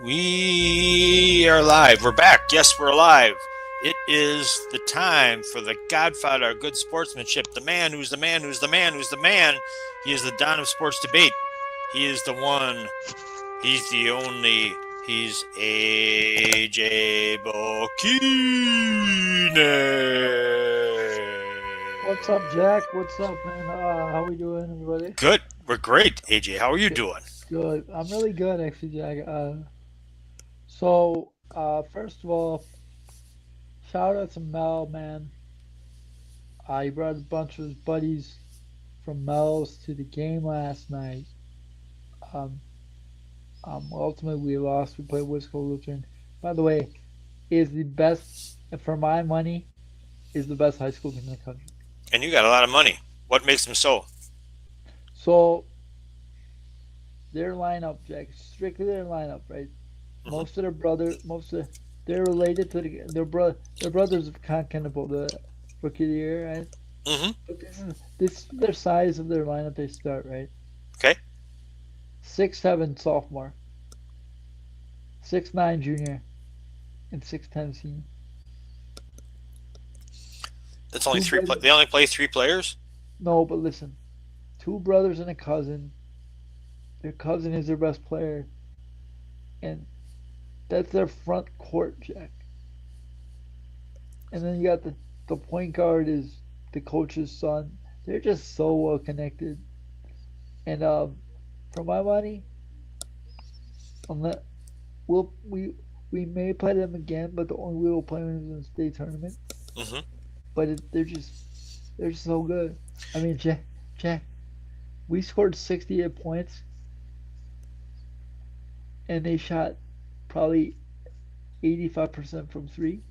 We are live. We're back. Yes, we're alive. It is the time for the godfather of good sportsmanship, the man who's the man who's the man who's the man. He is the Don of sports debate. He is the one. He's the only. He's AJ What's up, Jack? What's up, man? How we doing, everybody? Good. We're great, AJ. How are you Good. doing? Good. I'm really good, actually, Jack. First of all, shout out to Mel, man. He brought a bunch of his buddies from Mel's to the game last night. Um, Ultimately, we lost. We played Wisco Lutheran. By the way, is the best, for my money, is the best high school team in the country. And you got a lot of money. What makes them so? So, their lineup, Jack, strictly their lineup, right? Mm-hmm. They're related to their brothers of Cannibal, the rookie of the year, right? Mm-hmm. But this is their size of their lineup they start, right? Okay. 6'7" sophomore, 6'9" junior, and 6'10" senior. That's only Two three. brothers, They only play three players. no, but listen, two brothers and a cousin. Their cousin is their best player, and that's their front court, Jack. And then you got the point guard is the coach's son. They're just so well connected. And for my money, unless we'll we may play them again, but the only way we'll play them is in the state tournament. Mm-hmm. But they're just so good. I mean, Jack, we scored 68 points, and they shot probably 85% from three,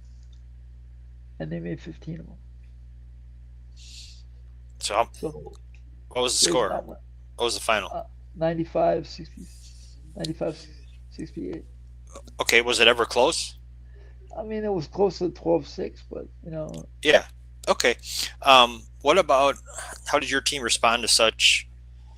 and they made 15 of them. So, So what was the there's score? not much. What was the final? 95, 60, 95, 68. Okay, was it ever close? I mean, it was close to 12-6, but Yeah. Okay. What about how did your team respond to such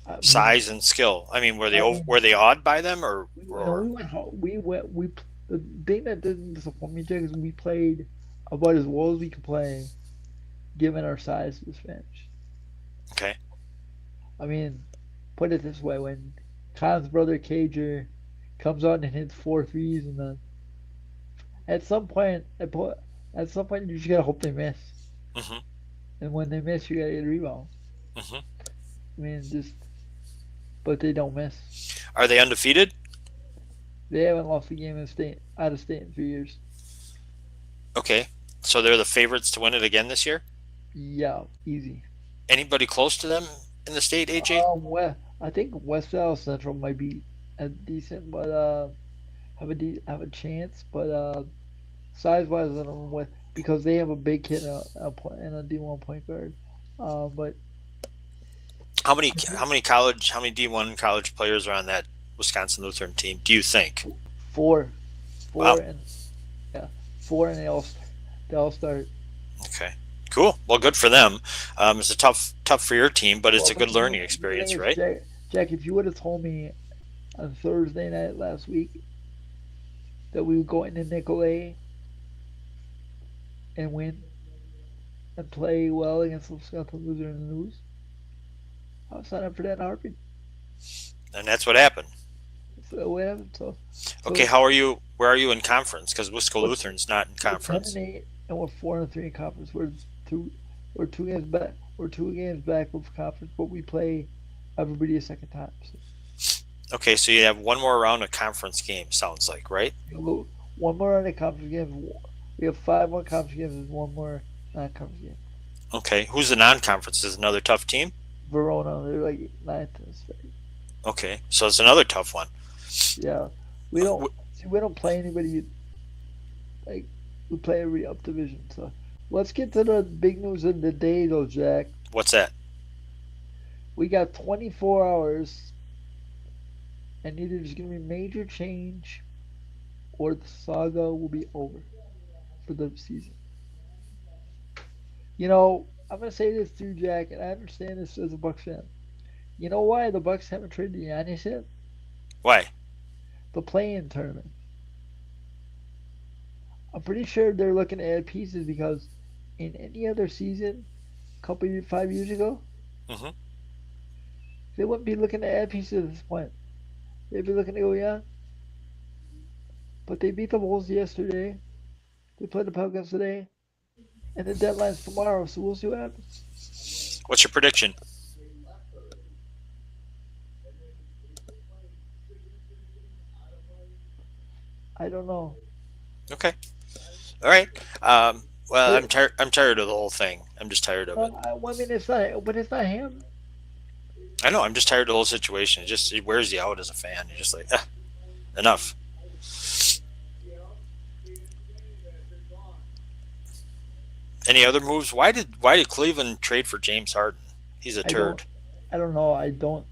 I mean, size and skill? I mean, I mean, were they awed by them or we went, the thing that didn't disappoint me, Jack, is we played about as well as we could play, given our size to disadvantage. okay? I mean, put it this way: when Khan's brother Cager comes out and hits four threes, and then at some point, at some point, you just gotta hope they miss, Mm-hmm. and when they miss, you gotta get a rebound. Mm-hmm. I mean, just but they don't miss. Are they undefeated? They haven't lost a game in state out of state in 3 years. Okay. So they're the favorites to win it again this year. Yeah, easy. Anybody close to them in the state, AJ? I think West Dallas Central might be a decent, but have a chance, but size wise, I don't know what because they have a big kid and a D1 point guard. But How many D1 college players are on that Wisconsin Lutheran team? Do you think? four, Wow. four, and yeah, four, and they all start. Okay. Cool. Well, good for them. It's a tough for your team, but it's Well, a good learning the thing experience, is, right? Jack, if you would have told me on Thursday night last week that we would go into Nicolay and win and play well against the Wisconsin Lutheran and lose, I would sign up for that in a heartbeat. And that's what happened. So what happened? Okay, So how are you? Where are you in conference? Because Wisco we're Lutheran's not in we're 10 and conference. 8, and we're 4-3 in conference. Two we're 2 games back. We're 2 games back with conference, but we play everybody a second time. So Okay, so you have one more round of conference games. Sounds like right. one more on the conference game. We have five more conference games and one more non-conference game. Okay, who's the non-conference? Is another tough team. Verona, they're like ninth in the state. Okay, so it's another tough one. Yeah, we don't play anybody like we play every up division. So let's get to the big news of the day, though, Jack. What's that? We got 24 hours, and either there's gonna be major change or the saga will be over for the season. I'm gonna say this too, Jack, and I understand this as a Bucks fan. You know why the Bucks haven't traded Giannis yet? Why? The play-in tournament. I'm pretty sure they're looking to add pieces because in any other season, couple years, 5 years ago, Hmm. they wouldn't be looking to add pieces at this point. They'd be looking to go young. But they beat the Wolves yesterday. They play the Pelicans today, and the deadline's tomorrow. So we'll see what happens. What's your prediction? I don't know, Okay. All right. Well, I'm but tired. I'm tired of the whole thing. I'm just tired of it. I mean it's not, but it's not him. I know. I'm just tired of the whole situation. It wears you out as a fan. You're just like, enough. Any other moves? Why did Cleveland trade for James Harden? He's a I don't, turd. I don't know. I don't.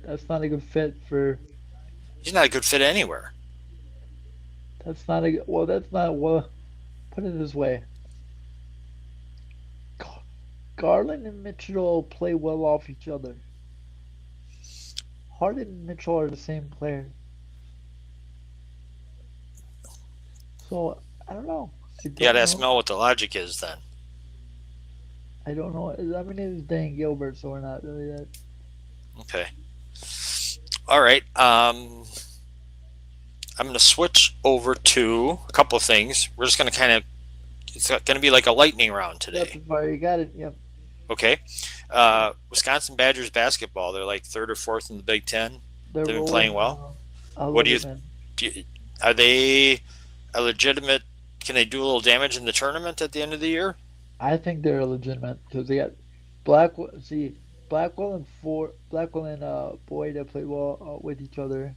That's not a good fit for. He's not a good fit anywhere. That's not a well. That's not well. Put it this way: Garland and Mitchell play well off each other. Harden and Mitchell are the same player, so I don't know. I You got to don't ask know. Mel what the logic is then. I don't know. I mean, it's Dan Gilbert, so we're not really that. Okay. All right. I'm going to switch over to a couple of things. We're just going to kind of, it's going to be like a lightning round today. Rapid fire, you got it. Yep, Okay. Wisconsin Badgers basketball, they're like third or fourth in the Big Ten. they're They've been rolling playing right well. now. I What love it, man. do you, are they a legitimate, can they do a little damage in the tournament at the end of the year? I think they're legitimate because they got Blackwell. See, Blackwell and Boyd that play well with each other.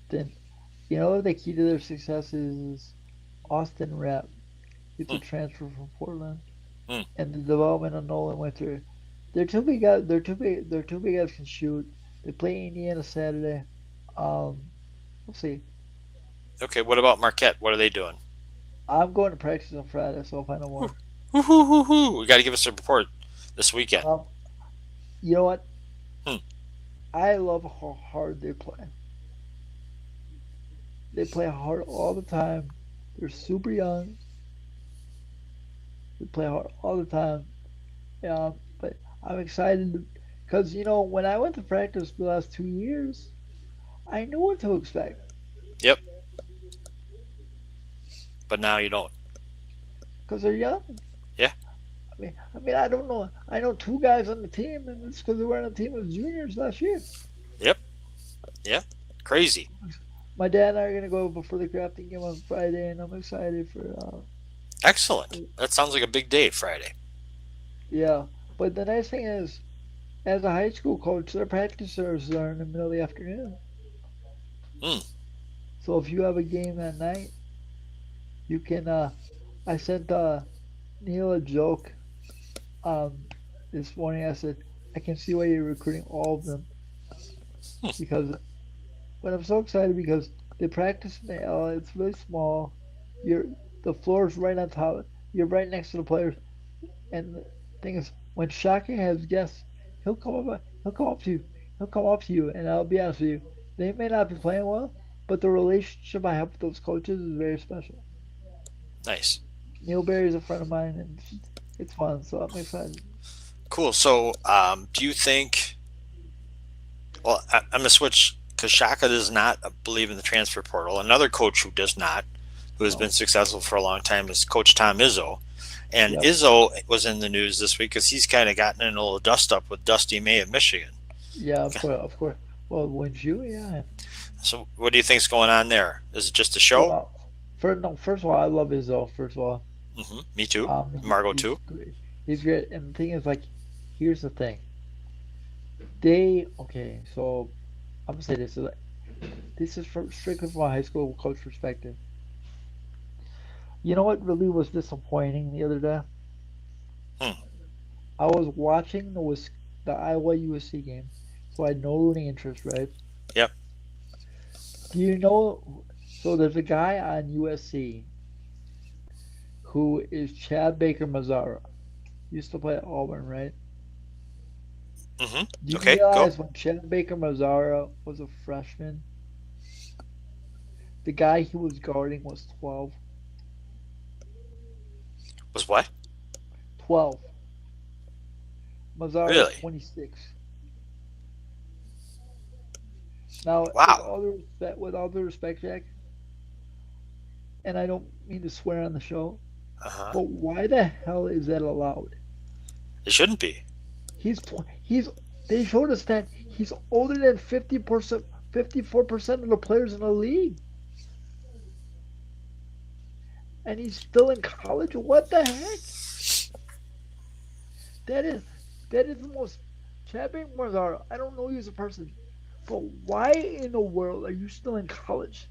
Then the key to their success is Austin Rapp. It's a Hmm, transfer from Portland, hmm. and the development of Nolan Winter. They're two big guys. They're two big. They're two big guys can shoot. They play Indiana Saturday. Um, we'll see. Okay, what about Marquette? What are they doing? I'm going to practice on Friday, so I'll find out more. Woo-hoo-hoo-hoo. We got to give us a report this weekend. Um, you know what? Hmm. I love how hard they play. They play hard all the time. They're super young. They play hard all the time. But I'm excited because when I went to practice the last 2 years, I knew what to expect Yep, but now you don't. because they're young. Yeah, I mean, I don't know. I know two guys on the team, and it's because they were on the team as juniors last year. yep, yep. Crazy. My dad and I are gonna go before the crafting game on Friday, and I'm excited Excellent. That sounds like a big day Friday. yeah. But the nice thing is, as a high school coach, their practice services are in the middle of the afternoon. Hmm. So if you have a game that night, you can. I sent Neil a joke um, this morning. I said, I can see why you're recruiting all of them because. But I'm so excited because they practice in the L. It's really small. You're the floor is right on top. You're right next to the players. And the thing is, when Shaka has guests, He'll come up to you. He'll come up to you, and I'll be honest with you. They may not be playing well, but the relationship I have with those coaches is very special. Nice. Neil Barry is a friend of mine, and it's fun. So I'm excited. Cool. So, do you think? Well, I'm gonna switch because Shaka does not believe in the transfer portal. Another coach who does not, who has been No. successful for a long time, is Coach Tom Izzo. And Yep. Izzo was in the news this week because he's kind of gotten in a little dust up with Dusty May of Michigan. Yeah. Of course. Of course. Well, wouldn't you? Yeah. So, what do you think's going on there? Is it just a show? Well, first of all, I love Izzo. First of all, Me too. he, Margot he's too. great. He's great. And the thing is, like, here's the thing. Okay. So I'm gonna say this. This is from strictly from a high school coach perspective. You know what really was disappointing the other day? Hmm. I was watching the Iowa USC game, so I had no rooting interest, right? Yep. Do you know? So there's a guy on USC who is Chad Baker Mazzara. Used to play at Auburn, right? Do you Okay. Go. realize when Chad Baker Mazzara was a freshman, the guy he was guarding was 12? Was what? 12. Mazzara's Really? 26. Now, Wow. with all due respect, Jack, and I don't mean to swear on the show, Uh huh. but why the hell is that allowed? It shouldn't be. He's they showed us that he's older than 50%, 54% of the players in the league, and he's still in college. What the heck? That is that is the most. Chad Mazzaro, I don't know you as a person, but why in the world are you still in college?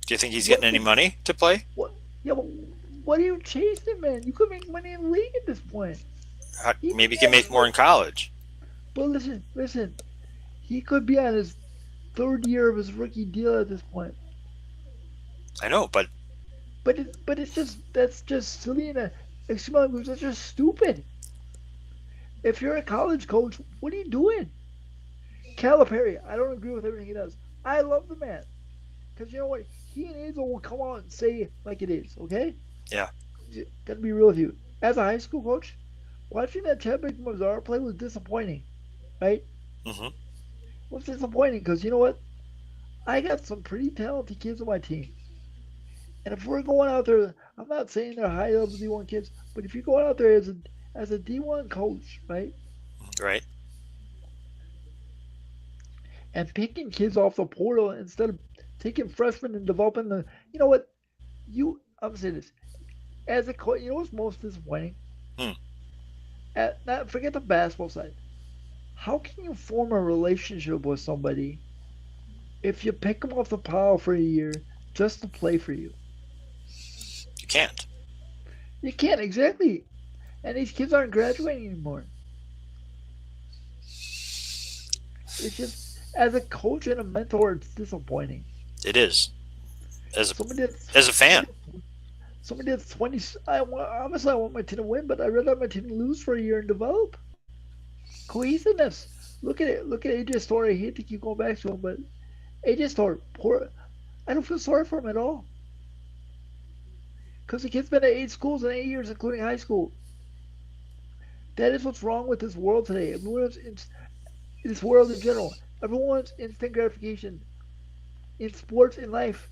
Do you think he's getting What any could money to play? what? Yeah, but what are you chasing, man? You could make money in the league at this point. He could Maybe he be can on his make more in college. but listen. He could be on his third year of his rookie deal at this point. I know, but But it's just that's just silly and excuse my language, that's just stupid. If you're a college coach, what are you doing? Calipari, I don't agree with everything he does. I love the man because you know what? He and Angel will come out and say like it is. Okay, yeah. gotta be real with you. As a high school coach, watching that Chad Mazzara play was disappointing. Right? It Hmm. was disappointing because you know what? I got some pretty talented kids on my team. And if we're going out there, I'm not saying they're high level D1 kids, but if you're going out there as a D1 coach, right, Right. and picking kids off the portal instead of taking freshmen and developing the, you know what, I'm saying this as a coach. You know what's most disappointing? Hmm. Not forget the basketball side. How can you form a relationship with somebody if you pick them off the pile for a year just to play for you? You can't. You can't exactly. And these kids aren't graduating anymore. It's just as a coach and a mentor, it's disappointing. It is. As a Somebody that's as a fan. somebody somebody that's 20. Obviously I want my team to win, but I'd rather have my team lose for a year and develop cohesiveness. Look at it. Look at AJ Story. I hate to keep going back to him, but AJ Story, poor. I don't feel sorry for him at all because the kid's been at 8 schools in 8 years, including high school. That is what's wrong with this world today. This world in general. Everyone wants instant gratification in sports in life.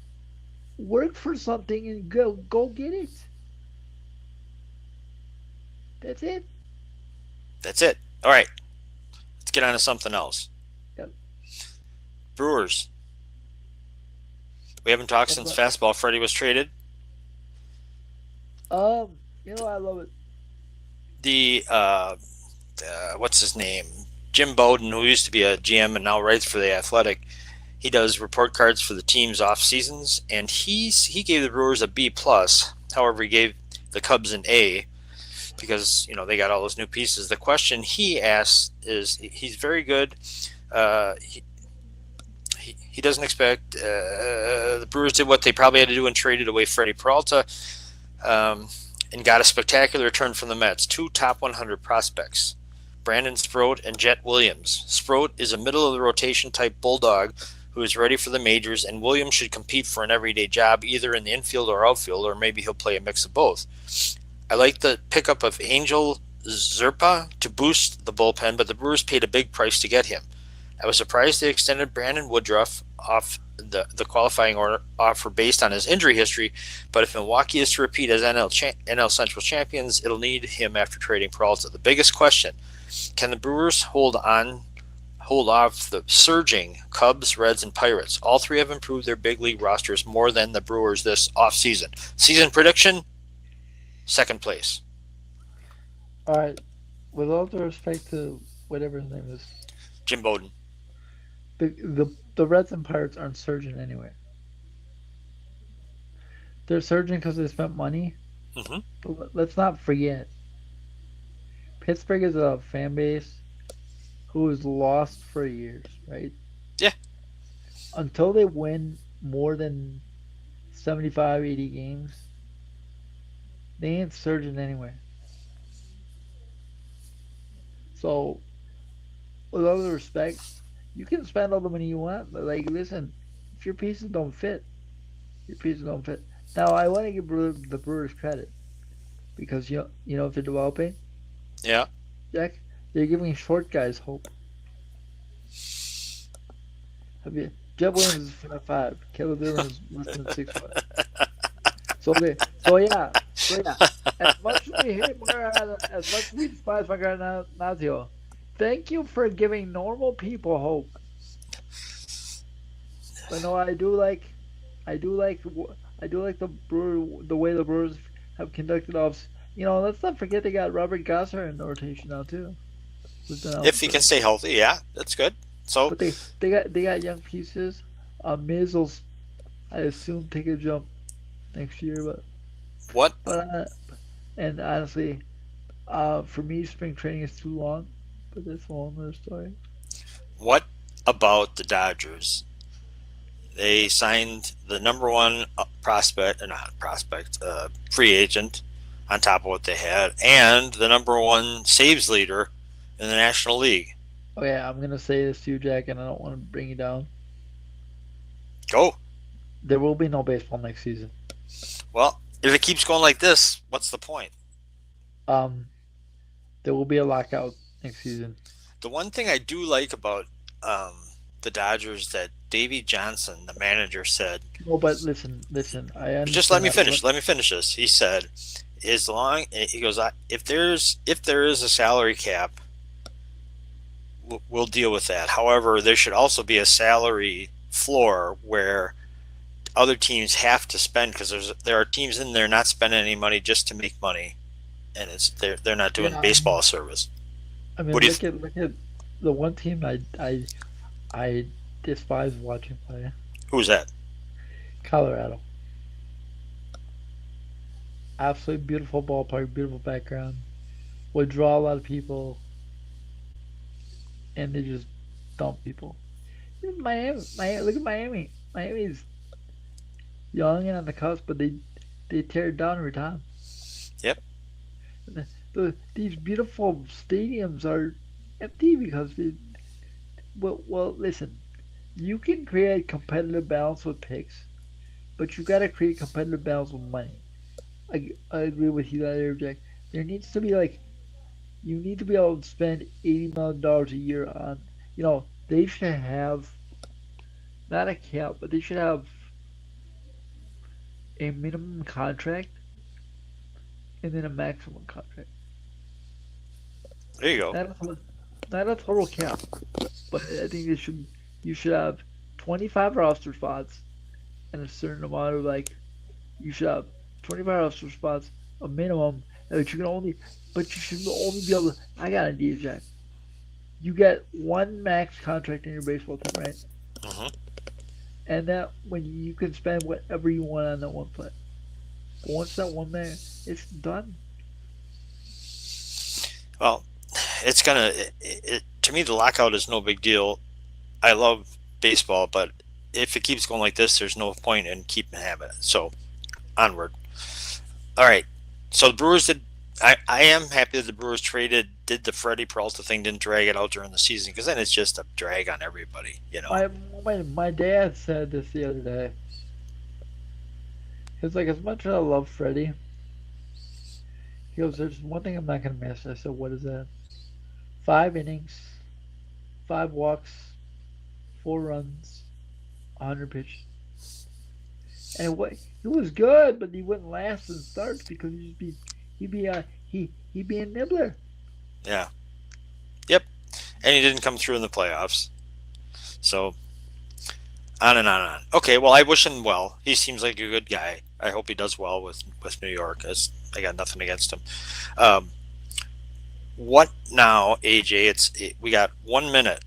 Work for something and go get it. That's it. That's it. All right. Let's get on to something else. Yep. Brewers. We haven't talked What's since up? Fastball Freddy was traded. I love it. The what's his name? Jim Bowden, who used to be a GM and now writes for the Athletic. He does report cards for the team's off seasons, and he gave the Brewers a B plus. However, he gave the Cubs an A because they got all those new pieces. The question he asks is, he's very good. He doesn't expect the Brewers did what they probably had to do and traded away Freddie Peralta, and got a spectacular return from the Mets. Two top 100 prospects, Brandon Sproat and Jet Williams. Sproat is a middle of the rotation type bulldog who is ready for the majors, and Williams should compete for an everyday job either in the infield or outfield, or maybe he'll play a mix of both. I like the pickup of Angel Zerpa to boost the bullpen, but the Brewers paid a big price to get him. I was surprised they extended Brandon Woodruff off the qualifying order offer based on his injury history, but if Milwaukee is to repeat as NL Central champions, it'll need him after trading Peralta. The biggest question: can the Brewers hold off the surging Cubs, Reds, and Pirates? All three have improved their big league rosters more than the Brewers this offseason. Season prediction: second place. All right. With all due respect to whatever his name is, Jim Bowden. the Reds and Pirates aren't surging anywhere. They're surging because they spent money. Hmm. But let's not forget, Pittsburgh is a fan base who is lost for years, right? Yeah, Until they win more than 75, 80 games, they ain't surging anywhere. So, with all due respect, you can spend all the money you want, but like, listen, if your pieces don't fit, your pieces don't fit. Now, I want to give the Brewers credit. because if they're developing, Yeah. Jack, they're giving short guys hope. Have you? Jeff Williams is 5'5". Caleb Dillon is less than 6 foot. So yeah. As much as we hate as much as we despise Nazio, thank you for giving normal people hope. But no, I do like the way the Brewers have conducted off. Let's not forget they got Robert Gosser in the rotation now too, who's been out If he can for. stay healthy, yeah, that's good. So But they got young pieces. Miz will, I assume, take a jump next year, what but and honestly, for me, spring training is too long. But that's a whole other story. what about the Dodgers? They signed the number one prospect, not prospect, free agent on top of what they had, and the number one saves leader in the National League. Okay, I'm gonna say this to you, Jack, and I don't want to bring you down. Go. There will be no baseball next season. Well, if it keeps going like this, what's the point? Um, there will be a lockout next season. The one thing I do like about the Dodgers that Davey Johnson, the manager, said, No, but listen. I just let understand me that. finish. Let me finish this. He said, as long he goes, if there is a salary cap, we'll deal with that. However, there should also be a salary floor where other teams have to spend because there are teams in there not spending any money just to make money, and they're not doing Yeah, baseball a service. I mean, What do you? look at the one team I despise watching play. Who's that? Colorado. Absolutely beautiful ballpark, beautiful background. Would draw a lot of people, and they just dump people. Miami. Look at Miami. Miami's young and on the cusp, but they tear it down every time. Yep. These beautiful stadiums are empty because listen, you can create competitive balance with picks, but you got to create competitive balance with money. I agree with you there, Jack. There needs to be you need to be able to spend $80 million a year on. They should have not a cap, but they should have a minimum contract and then a maximum contract. There you go. Not a total, not a total cap, but I think you should have 25 roster spots and a certain amount of you should have 25 roster spots, a minimum that you can only, but you should only be able to. I got an idea, Jack. You get one max contract in your baseball team, right? Hmm. And that when you can spend whatever you want on that one play. But once that one man, it's done. Well, it's gonna. To me, the lockout is no big deal. I love baseball, but if it keeps going like this, there's no point in keeping having it. So onward. All right. So the Brewers did. I am happy that the Brewers did the Freddie Peralta thing, didn't drag it out during the season because then it's just a drag on everybody. My dad said this the other day. He was like, as much as I love Freddie, he goes, there's one thing I'm not gonna miss. I said, what is that? 5 innings, 5 walks, 4 runs, 100 pitches. And he was good, but he wouldn't last in starts because he'd be a nibbler. Yeah. Yep. And he didn't come through in the playoffs. So on and on and on. Okay. Well, I wish him well. He seems like a good guy. I hope he does well with New York. As I got nothing against him. Um, what now, AJ? We got 1 minute.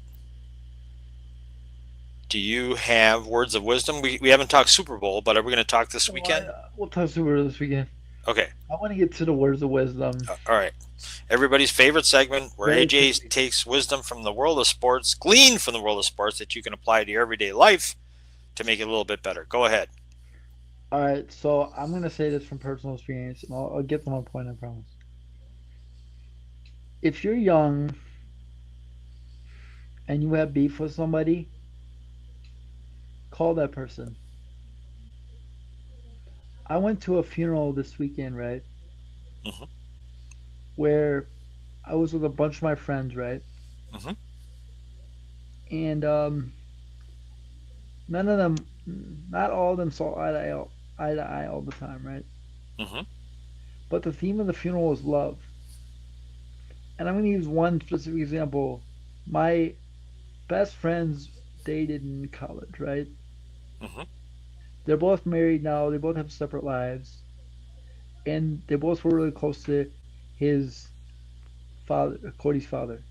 Do you have words of wisdom? We haven't talked Super Bowl, but are we going to talk this So weekend? we'll talk Super this weekend. Okay. I want to get to the words of wisdom All right. Everybody's favorite segment where very AJ quickly. takes wisdom from the world of sports, gleaned from the world of sports that you can apply to your everyday life to make it a little bit better. Go ahead. All right, so I'm gonna say this from personal experience, and I'll get to my point. I promise. If you're young and you have beef with somebody, call that person. I went to a funeral this weekend, right? Mm-hmm. where I was with a bunch of my friends, right? Mm-hmm. And none of them, not all of them saw eye to eye all the time, right? Mm-hmm. But the theme of the funeral was love. And I'm going to use one specific example. My best friends dated in college, right? Mm-hmm. They're both married now. They both have separate lives. And they both were really close to his father, Cody's father,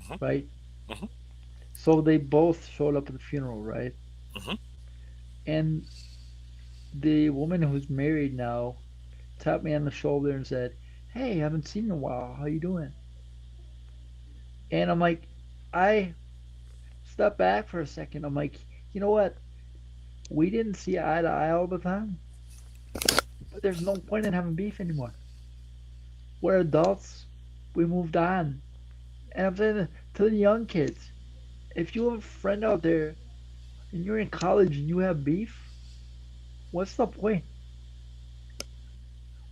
Mm-hmm. right? Mm-hmm. So they both showed up at the funeral, right? Mm-hmm. And the woman who's married now tapped me on the shoulder and said, "Hey, I haven't seen you in a while. How you doing?" And I'm like, I stepped back for a second. I'm like, you know what? We didn't see eye to eye all the time, but there's no point in having beef anymore. We're adults. We moved on. And I'm saying to the young kids, if you have a friend out there and you're in college and you have beef, what's the point?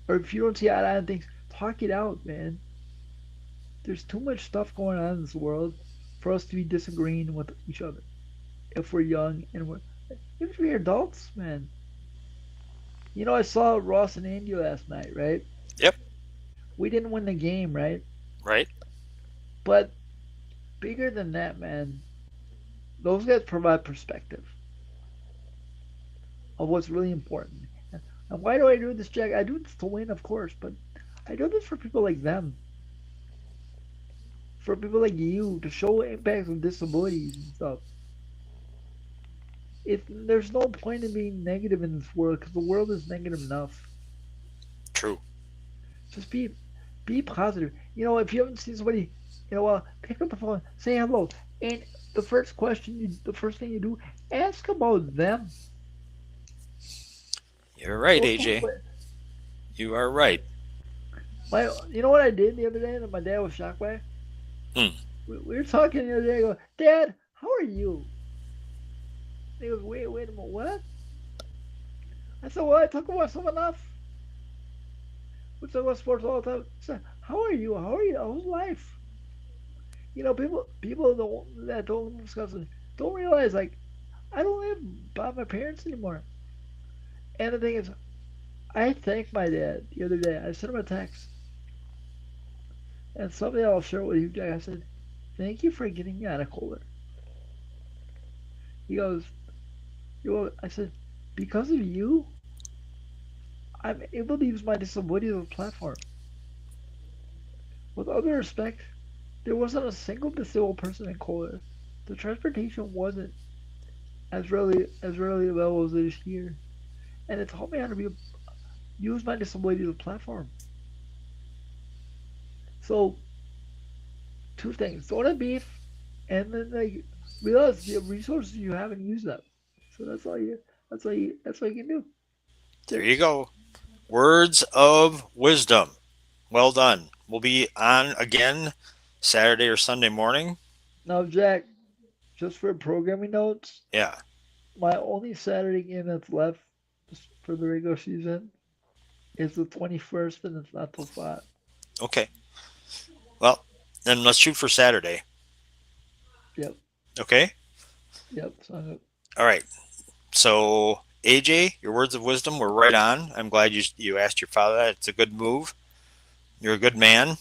Or if you don't see eye to eye on things, talk it out, man. There's too much stuff going on in this world for us to be disagreeing with each other. If we're young and we're if we're adults, man. You know, I saw Ross and Andy last night, right? Yep. We didn't win the game, right? Right. But bigger than that, man, those guys provide perspective of what's really important. And why do I do this, Jack? I do this to win, of course, but I do this for people like them, for people like you, to show impacts of disabilities and stuff. There's no point in being negative in this world because the world is negative enough. True. Just be positive. You know, if you haven't seen somebody in a while, pick up the phone, say hello, and the first thing you do, ask about them. You're right, Don't talk AJ. about You are right. my. You know what I did the other day that my dad was shocked by? Hmm. We were talking the other day. I go, Dad, how are you? And he goes, wait a minute, what? I said, well, I talk about someone enough. We talk about sports all the time. I said, how are you? How are you? How's life? You know, people that don't discuss it don't realize like I don't live by my parents anymore. And the thing is, I thanked my dad the other day. I sent him a text, and something I'll share with you, Jack. I said, "Thank you for getting me out of cooler." He goes, "You know," I said, "Because of you, I'm able to use my disability as a platform." With all due respect, there wasn't a single disabled person in Kohler. The transportation wasn't as readily available as it is here, and it taught me how to use my disability as a platform. So two things: don't have beef, and then like realize the resources you have and use them. So that's all you can do. That's There it. you go. Words of wisdom. Well done. We'll be on again Saturday or Sunday morning. Now, Jack, just for programming notes, Yeah. my only Saturday game that's left for the regular season is the 21st, and it's not till 5. Okay. Well, then let's shoot for Saturday. Yep, Okay. yep. So All right. So, AJ, your words of wisdom were right on. I'm glad you asked your father that. It's a good move. You're a good man,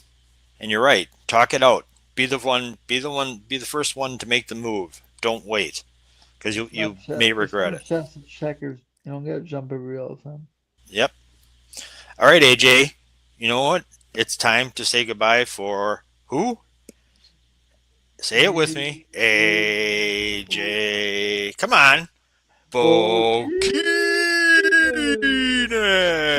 and you're right. Talk it out. Be the one. Be the one. Be the first one to make the move. Don't wait, because you may it's regret not it. chess, it's checkers. You don't get to jump every all the time. Yep. All right, AJ. You know what? It's time to say goodbye for who? Say it with me. A, AJ. Come on. Bokina. Bokine.